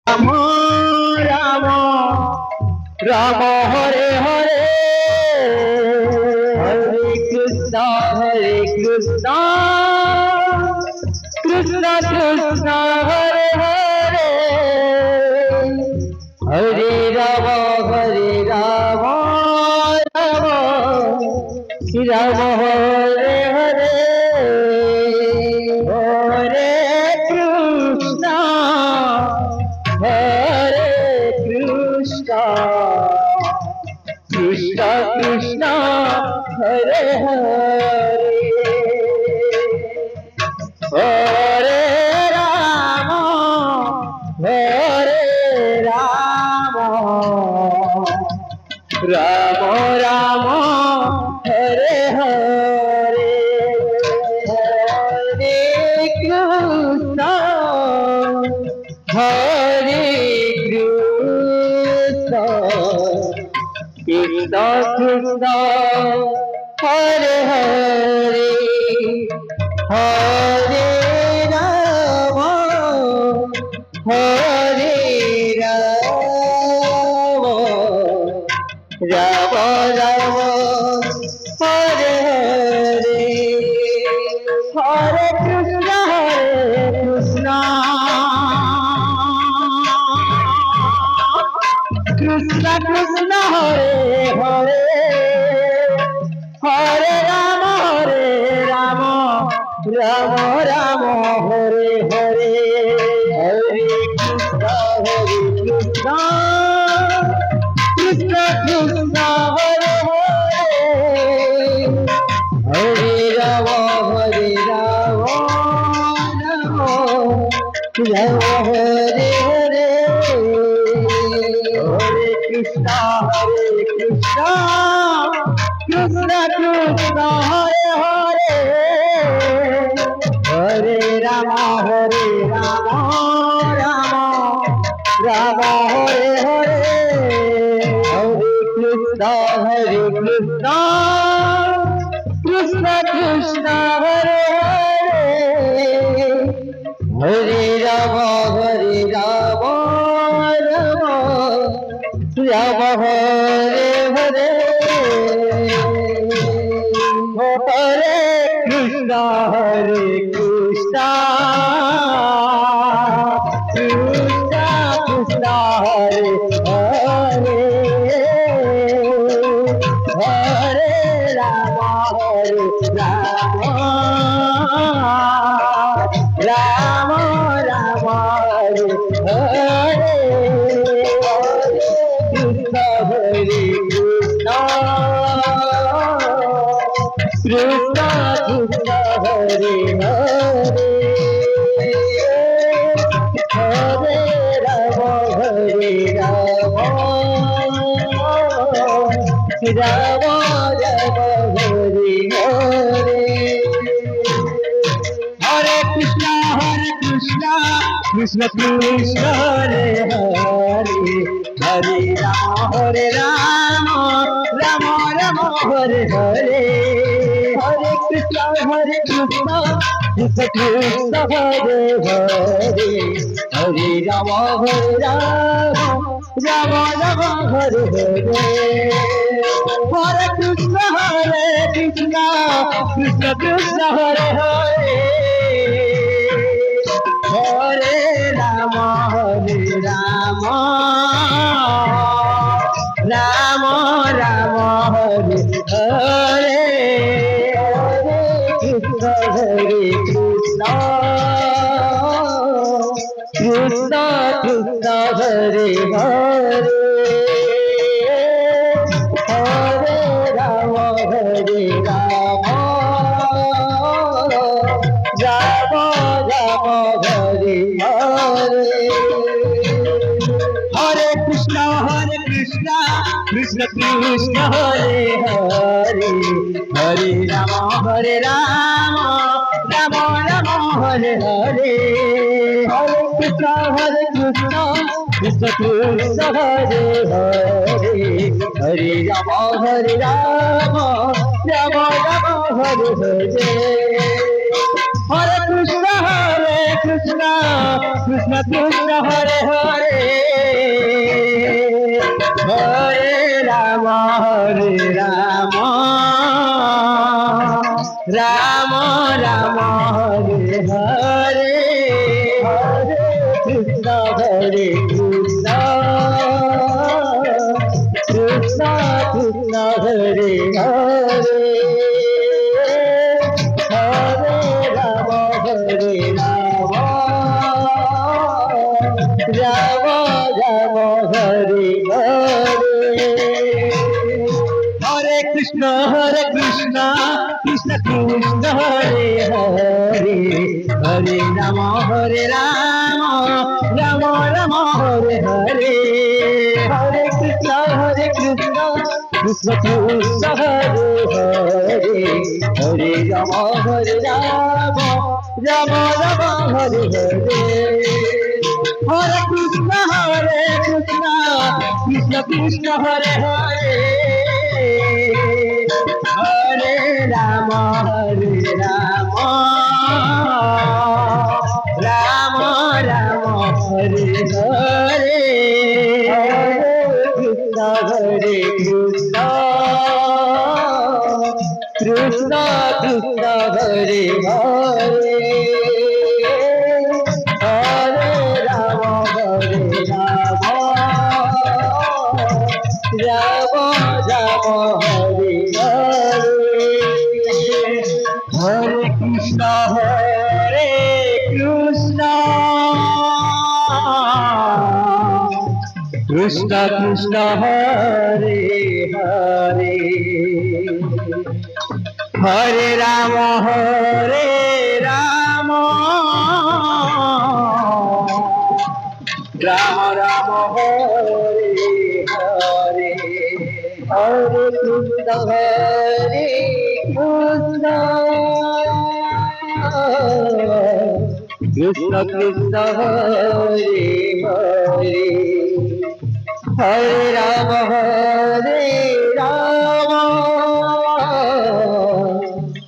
Ram Ram Ram Hare Hare Hare Krishna Krishna Krishna Hare Hare Hare Ram Ram Ram Hare Hare Hare Krishna Hare Krishna Krishna Krishna Hare Hare Hare Ram Hare Ram Ram Ram Hare Hare Hare Krishna Hare Krishna Krishna Krishna Hare Hare Hare Ram Hare Ram Ram Ram Hare Hare Hare Krishna Krishna Krishna Hare Hare Hare Ram Ram Ram Hare Hare Hare Krishna Krishna Krishna Hare Hare Hare Ram Ram Ram Hare Hare Hare Krishna Krishna Krishna Hare Hare Hare Ram Ram Ram Hare Hare Hare Krishna Krishna Krishna Hare Hare Hare Ram Ram Ram Hare Hare Hare Krishna Krishna Krishna Krishna Hare Hare Hare Ram Ram Ram Ram Hare Hare Krishna Krishna Krishna Krishna Hare Hare Hare Ram Ram Ram Ram Hare Hare Hare Krishna Krishna Krishna Hare Hare Hare Ram Ram Ram Hare Hare Hare Krishna Krishna Krishna Hare Hare Hare Ram Ram Ram Hare Hare Hare Krishna Krishna Krishna Hare Hare Hare Ram Ram Ram Ram Hare Hare Hare Krishna Krishna Krishna Krishna Hare Hare Hare Ram Ram Ram Ram Hare Hare Hare Krishna Krishna Krishna Hare Hare Hare Ram Ram Ram Hare Hare Hare Krishna Krishna Krishna Krishna Hare Hare Hare Ram Ram Ram Hare Hare Hare Krishna Krishna Krishna Hare Hare Hare Krishna, Krishna Krishna Hare Hare, Hare Rama Hare Rama, Rama Rama Hare Hare, Hare Krishna, Krishna Krishna Hare Hare, Hare Rama Rama, Rama Rama Hare Hare, Hare Krishna Krishna Krishna Hare Hare, Hare Rama Rama, Rama Rama Hare Hare, Hare Krishna Krishna Krishna Hare Hare, Hare Rama Rama, Rama Rama Hare Hare, Hare Krishna Krishna Krishna Hare Hare, Hare Rama Rama, Rama Hare Hare, Hare Krishna Krishna Krishna Hare Hare, Hare Rama Rama Rama Hare Hare, Hare Krishna Krishna Krishna Hare Hare, Hare Rama Rama Rama Hare Hare, Hare Krishna Krishna Krishna Hare Hare, Hare Rama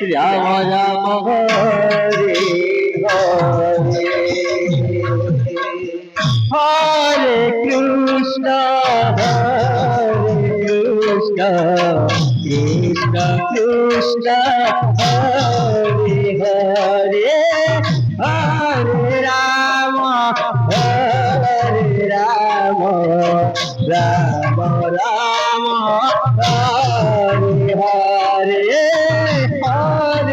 Rama Rama Hare Hare, Hare Krishna Krishna Krishna Hare Hare, Hare Rama Rama Rama Hare Hare, Hare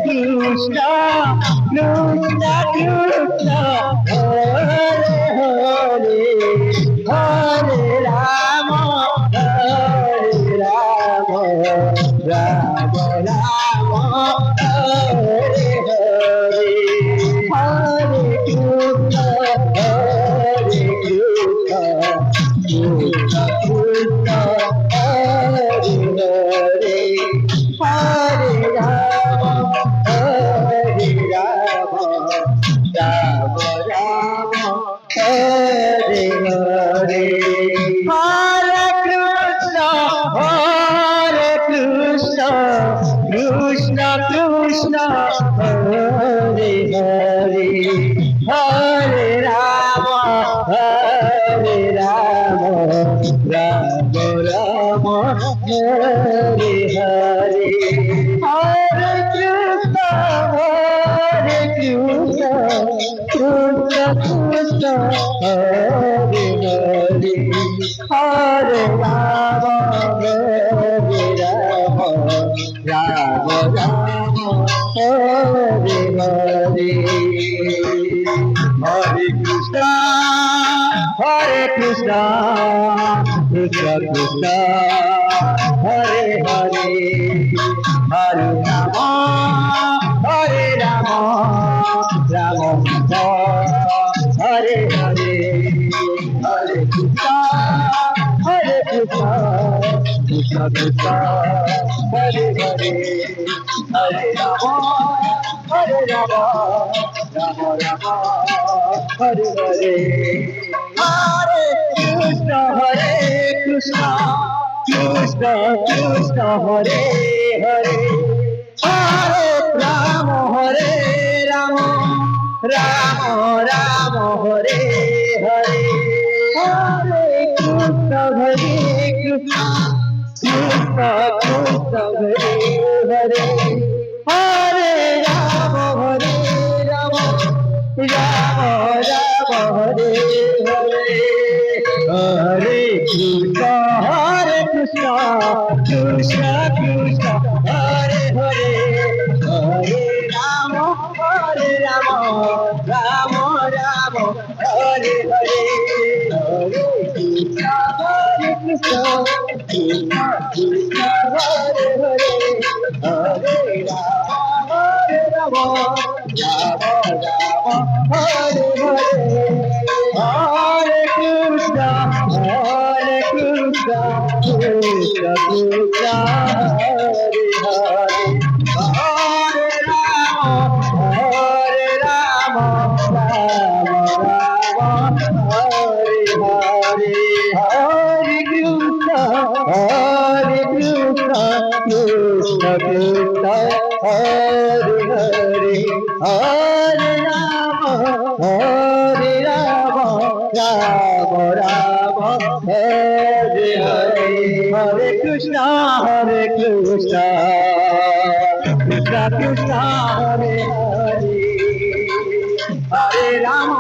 Krishna Krishna Krishna Hare Hare, Hare Rama Rama Rama Hare Hare, Hare Krishna Krishna Krishna Hare Hare, Hare Rama Rama Rama Hare Hare, Hare Krishna Krishna Krishna Hare Hare, Hare Rama Rama Rama Hare Hare, Hare Krishna Krishna Krishna Hare Hare, Hare Rama Rama Rama Hare Hare, Hare Krishna Krishna Krishna Hare Hare, Hare Rama Rama Rama Hare Hare, Hare Krishna Krishna Krishna Hare Hare, Hare Rama Rama Rama Hare Hare, Hare Krishna Krishna Krishna Hare Hare Hare Ram Ram Ram Hare Hare Hare Krishna Krishna Krishna Krishna Hare Hare Hare Ram Ram Ram Hare Hare Hare Krishna Krishna Krishna Hare Hare Hare Ram Ram Ram Ram Hare Hare Hare Krishna Krishna Krishna Hare Hare Hare Ram Ram Ram Hare Hare Hare Krishna Krishna Krishna Hare Hare Hare Ram Ram Ram Hare Hare Hare Krishna Krishna Krishna Hare Hare Hare Ram Ram Ram Hare Hare Hare Krishna Krishna Krishna Hare Hare Hare Ram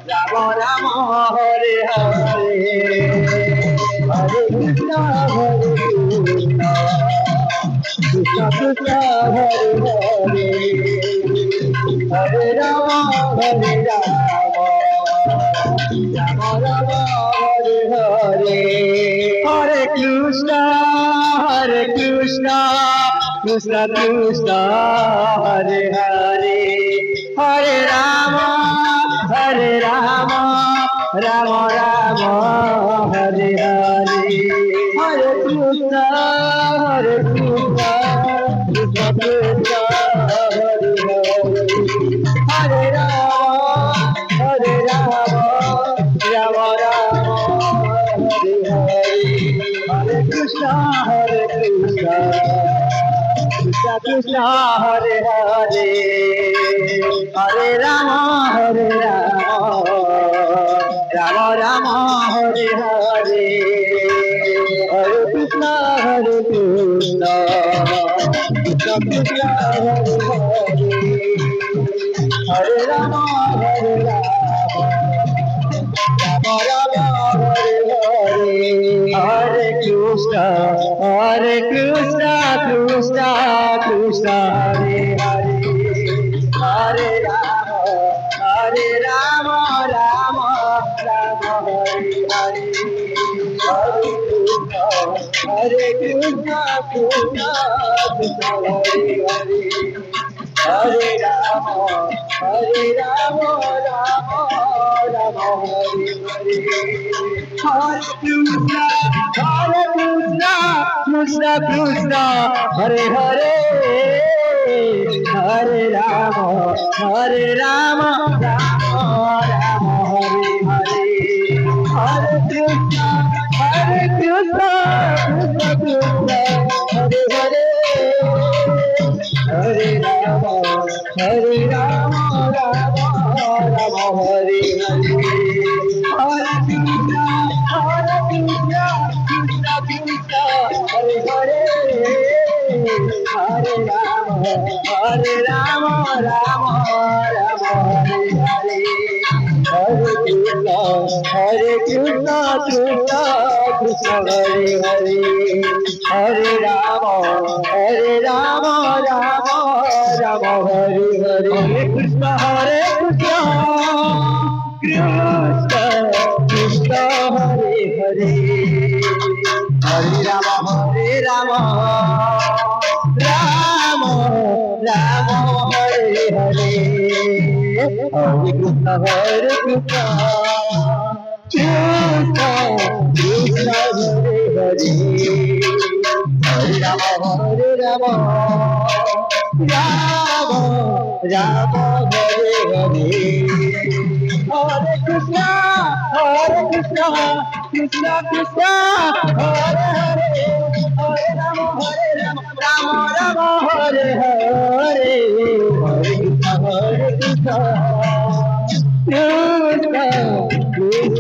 Ram Ram Hare Hare Hare Krishna Krishna Krishna Hare Hare Hare Ram Ram Ram Hare Hare Hare Krishna Krishna Krishna Hare Hare Hare Ram Ram Ram Hare Hare Hare Krishna Krishna Krishna Hare Hare Hare Ram Ram Hare Hare Krishna Krishna Krishna Hare Hare Hare Ram Ram Ram Hare Hare Hare Krishna Krishna Krishna Hare Hare Hare Ram Ram Hare Hare Hare Krishna Krishna Krishna Hare Hare Hare Ram Ram Ram Hare Hare Hare Krishna Krishna Krishna Hare Hare Hare Ram Ram Ram Hare Hare Hare Krishna Krishna Krishna Hare Hare Hare Ram Ram Ram Hare Hare Hare Krishna Krishna Krishna Hare Hare Hare Ram Ram Ram Hare Hare Hare Krishna Krishna Krishna Hare Hare Hare Ram Ram Ram Hare Hare Hare Krishna Krishna Krishna Hare Hare Hare Ram Ram Ram Hare Hare Hare Krishna Krishna Krishna Hare Hare Hare Ram Ram Ram Hare Hare Hare Krishna Krishna Krishna Hare Hare Hare Ram Ram Ram Hare Hare Krishna, Krishna Krishna, Hare Hare, Hare Rama, Rama Rama, Hare Hare, Hare Krishna, Krishna Krishna, Hare Hare, Hare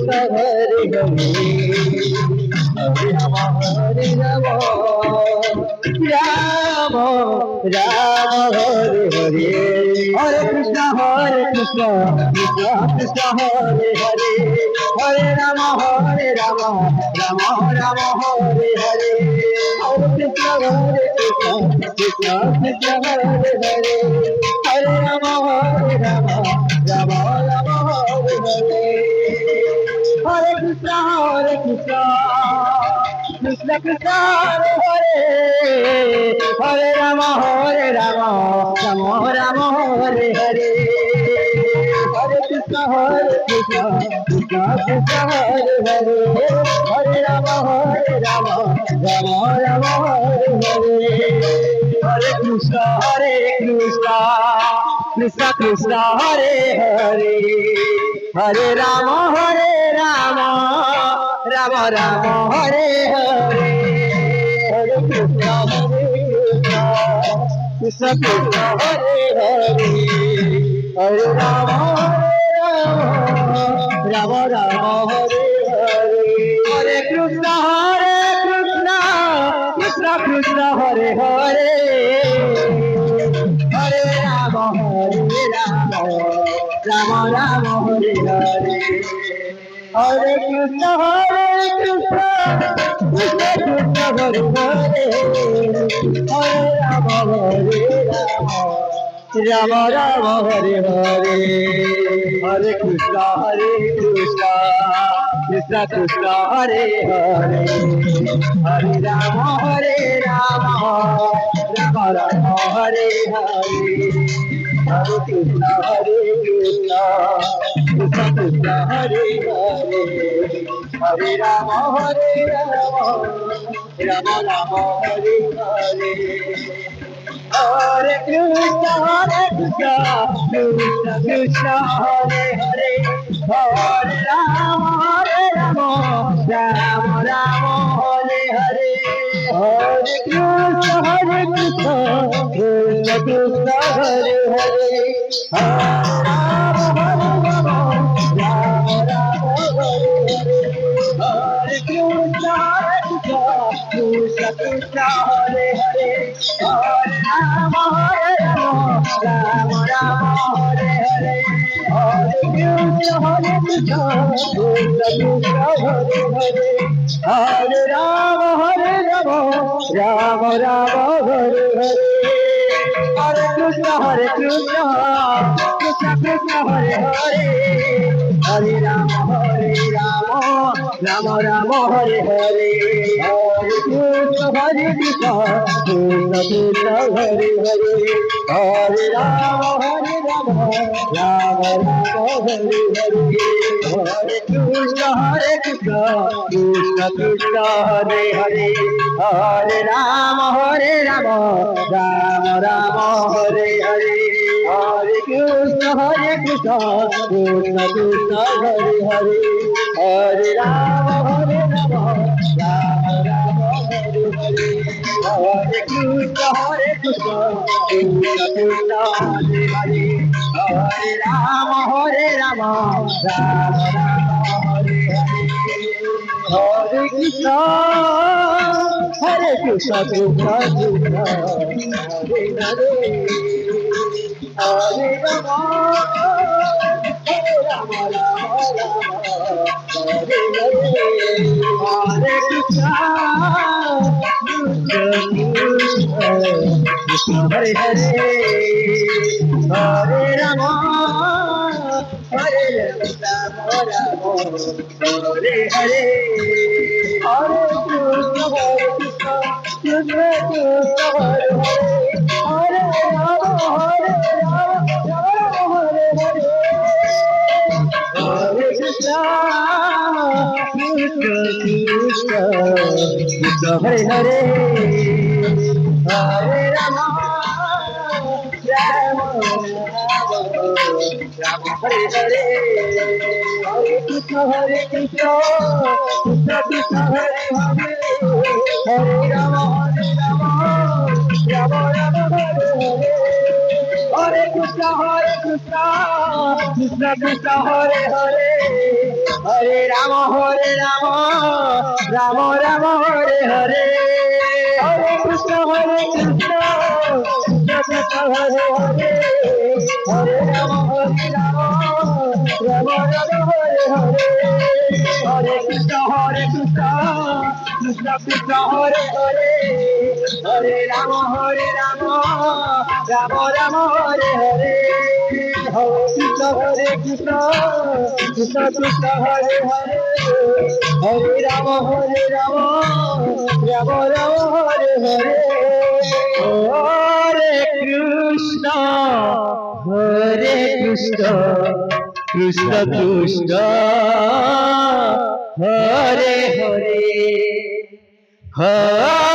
Rama, Rama Rama, Hare Hare, Hare Krishna, Krishna Krishna, Hare Hare, Hare Rama, Rama Rama, Hare Hare, Hare Krishna, Krishna Krishna, Hare Hare, Hare Rama, Rama Rama, Hare Hare, Hare Krishna, Krishna Krishna, Hare Hare, Hare Rama, Rama Rama, Hare Hare, Hare Krishna, Krishna Krishna, Hare Hare, Hare Rama, Rama Rama, Hare Hare, Hare Krishna, Krishna Krishna, Hare Hare, Hare Rama, Rama Rama, Hare Hare, Hare Krishna, Krishna Krishna, Hare Hare, Hare Rama, Rama Rama, Hare Hare, Hare Krishna, Krishna Krishna, Hare Hare, Hare Rama, Rama Rama, Hare Hare, Hare Krishna, Krishna Krishna, Hare Hare, Hare Rama, Rama Rama, Hare Hare, Hare Krishna, Krishna Krishna, Hare Hare, Hare Rama, Rama Rama, Hare Hare, Hare Krishna, Krishna Krishna, Hare Hare, Hare Rama, Rama Rama, Hare Hare, Hare Krishna, Krishna Krishna, Hare Hare, Hare Rama, Rama Rama, Hare Hare, Hare Krishna, Krishna Krishna, Hare Hare, Hare Rama, Rama Rama, Hare Krishna, Krishna Krishna, Hare Hare, Hare Rama, Rama Rama, Hare Hare, Hare Krishna, Krishna Krishna, Hare Hare, Hare Rama, Rama Rama, Hare Hare, Hare Krishna, Krishna Krishna, Hare Hare, Hare Rama, Rama Rama, Hare Hare, Hare Krishna, Krishna Krishna, Hare Hare, Hare Rama, Rama Rama, Hare Hare, Hare Krishna, Krishna Krishna, Hare Hare, Hare Rama, Rama Rama, Hare Hare, Hare Krishna, Krishna Krishna, Hare Hare, Hare Rama, Rama Rama, Hare Hare, Hare Krishna, Krishna Krishna, Hare Hare, Hare Rama, Rama Rama, Hare Hare, Hare Krishna, Krishna Krishna, Hare Hare, Hare Rama, Rama Rama, Hare Hare, Hare Krishna, Krishna Hare Hare, Hare Rama, Hare Rama, Hare Hare, Hare Krishna, Krishna Krishna, Hare Hare, Hare Rama, Hare Hare, Hare Krishna, Krishna Krishna, Krishna Hare Hare, Hare Rama, Rama Hare Hare, Hare Krishna Krishna Krishna Hare Hare, Hare Rama Rama Rama Hare Hare, Hare Krishna Krishna Krishna Hare Hare, Hare Rama Rama Rama Hare Hare, Hare Krishna Krishna Krishna Hare Hare, Hare Rama Rama Rama Hare Hare, Hare Krishna Krishna Krishna Hare Hare, Hare Rama Rama Rama Hare Hare, Hare Krishna Krishna Krishna Hare Hare, Hare Rama Rama Rama Hare Hare, Hare Krishna Krishna Krishna Hare Hare, Hare